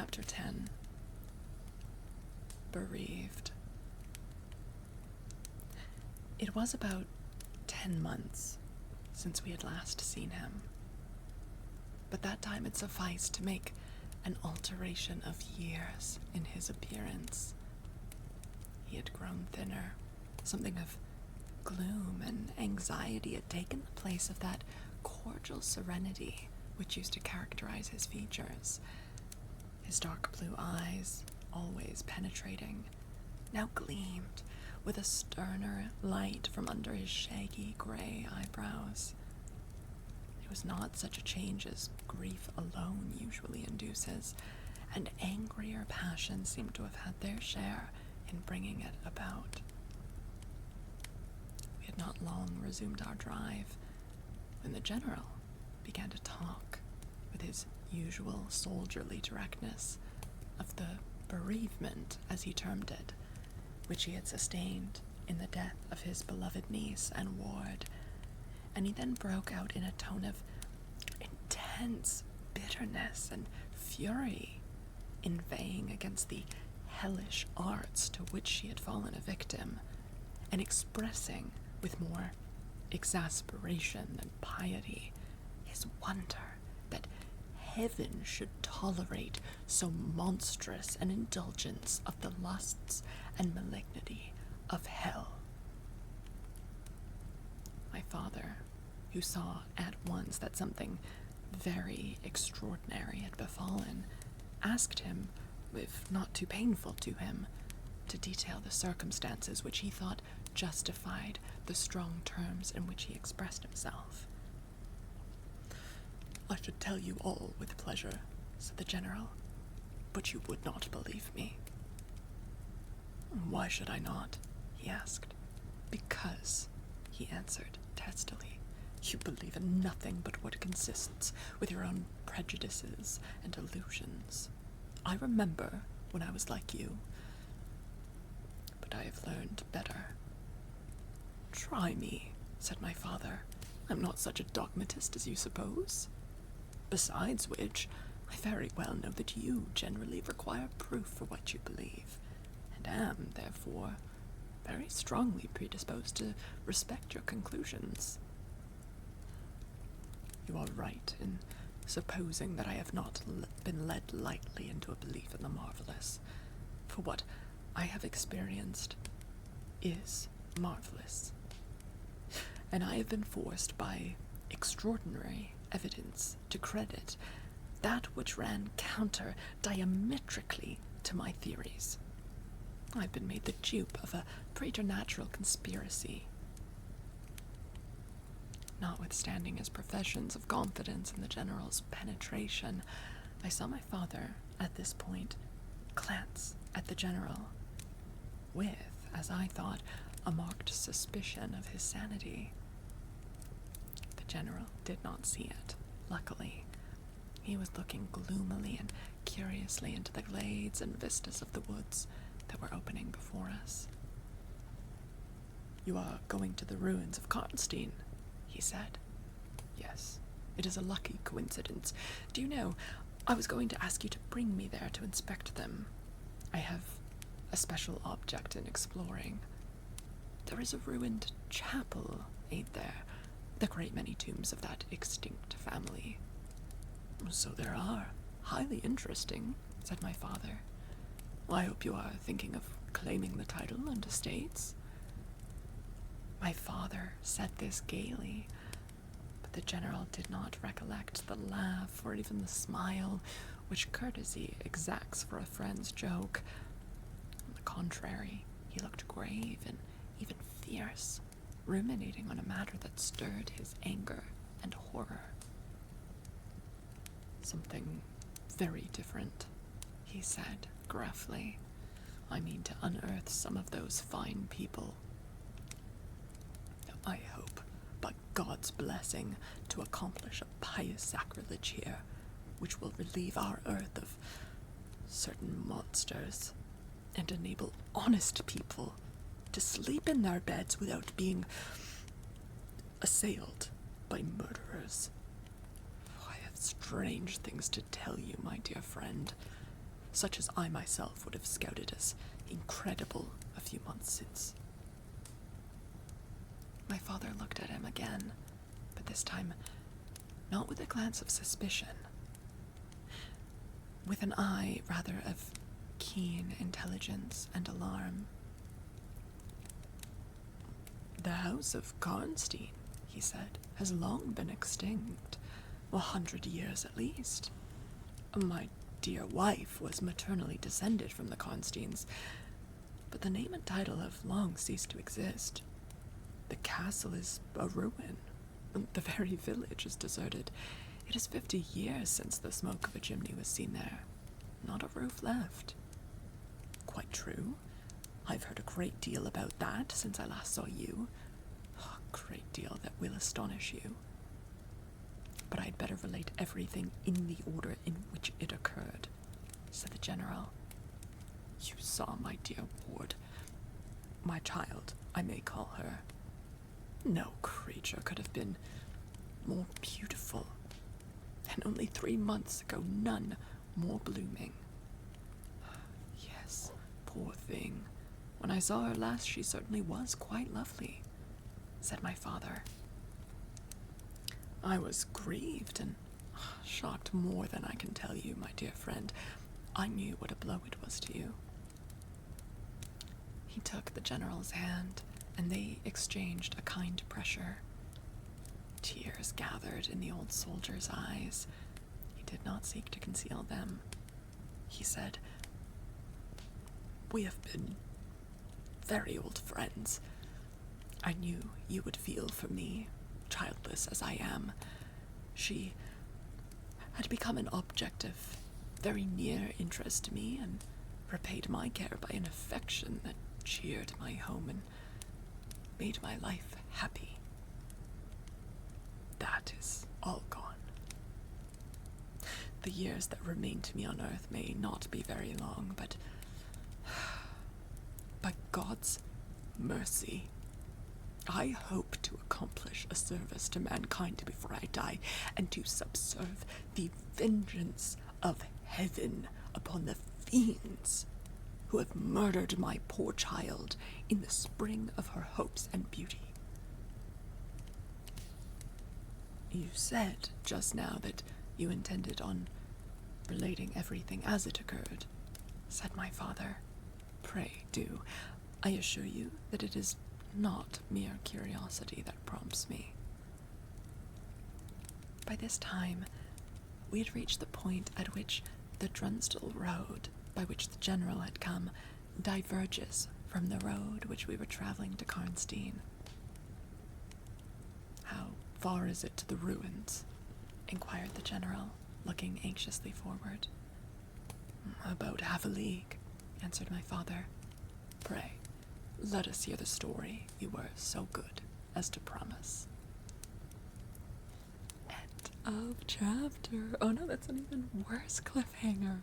Chapter 10. Bereaved. It was about 10 months since we had last seen him, but that time had sufficed to make an alteration of years in his appearance. He had grown thinner. Something of gloom and anxiety had taken the place of that cordial serenity which used to characterize his features. His dark blue eyes, always penetrating, now gleamed with a sterner light from under his shaggy gray eyebrows. It was not such a change as grief alone usually induces, and angrier passions seemed to have had their share in bringing it about. We had not long resumed our drive when the general began to talk, with his usual soldierly directness, of the bereavement, as he termed it, which he had sustained in the death of his beloved niece and ward, and he then broke out in a tone of intense bitterness and fury, inveighing against the hellish arts to which she had fallen a victim, and expressing with more exasperation than piety his wonder that heaven should tolerate so monstrous an indulgence of the lusts and malignity of hell. My father, who saw at once that something very extraordinary had befallen, asked him, if not too painful to him, to detail the circumstances which he thought justified the strong terms in which he expressed himself. "I should tell you all with pleasure," said the general, "but you would not believe me." "Why should I not?" he asked. "Because," he answered testily, "you believe in nothing but what consists with your own prejudices and illusions. I remember when I was like you, but I have learned better." "Try me," said my father. "I'm not such a dogmatist as you suppose. Besides which, I very well know that you generally require proof for what you believe, and am, therefore, very strongly predisposed to respect your conclusions." "You are right in supposing that I have not been led lightly into a belief in the marvelous, for what I have experienced is marvelous, and I have been forced by extraordinary evidence to credit that which ran counter diametrically to my theories. I've been made the dupe of a preternatural conspiracy." Notwithstanding his professions of confidence in the general's penetration, I saw my father, at this point, glance at the general, with, as I thought, a marked suspicion of his sanity. The general did not see it, luckily. He was looking gloomily and curiously into the glades and vistas of the woods that were opening before us. "You are going to the ruins of Karnstein," he said. "Yes, it is a lucky coincidence. Do you know, I was going to ask you to bring me there to inspect them. I have a special object in exploring. There is a ruined chapel, ain't there? The great many tombs of that extinct family." "So there are. Highly interesting," said my father. "I hope you are thinking of claiming the title and estates." My father said this gaily, but the general did not recollect the laugh or even the smile which courtesy exacts for a friend's joke. On the contrary, he looked grave and even fierce, ruminating on a matter that stirred his anger and horror. "Something very different," he said gruffly. "I mean to unearth some of those fine people. I hope, by God's blessing, to accomplish a pious sacrilege here, which will relieve our earth of certain monsters, and enable honest people to sleep in their beds without being assailed by murderers. I have strange things to tell you, my dear friend, such as I myself would have scouted as incredible a few months since. My father looked at him again, but this time not with a glance of suspicion, with an eye rather of keen intelligence and alarm. "The house of Karnstein," he said, "has long been extinct, 100 years at least. My dear wife was maternally descended from the Karnsteins, but the name and title have long ceased to exist. The castle is a ruin. The very village is deserted. It is 50 years since the smoke of a chimney was seen there. Not a roof left." "Quite true. I've heard a great deal about that since I last saw you. A great deal that will astonish you. But I'd better relate everything in the order in which it occurred," said the general. "You saw my dear ward, my child, I may call her. No creature could have been more beautiful, and only 3 months ago none more blooming. Yes, poor thing. When I saw her last, she certainly was quite lovely," said my father. "I was grieved and shocked more than I can tell you, my dear friend. I knew what a blow it was to you." He took the general's hand, and they exchanged a kind pressure. Tears gathered in the old soldier's eyes. He did not seek to conceal them. He said, "We have been very old friends. I knew you would feel for me, childless as I am." She had become an object of very near interest to me, and repaid my care by an affection that cheered my home and made my life happy. That is all gone. The years that remain to me on earth may not be very long, but by God's mercy, I hope to accomplish a service to mankind before I die, and to subserve the vengeance of heaven upon the fiends who have murdered my poor child in the spring of her hopes and beauty." "You said just now that you intended on relating everything as it occurred," said my father. "Pray do. I assure you that it is not mere curiosity that prompts me." By this time, we had reached the point at which the Drunsdale road, by which the general had come, diverges from the road which we were traveling to Karnstein. "How far is it to the ruins?" inquired the general, looking anxiously forward. "About half a league," answered my father. "Pray, let us hear the story you were so good as to promise." End of chapter. Oh no, that's an even worse cliffhanger.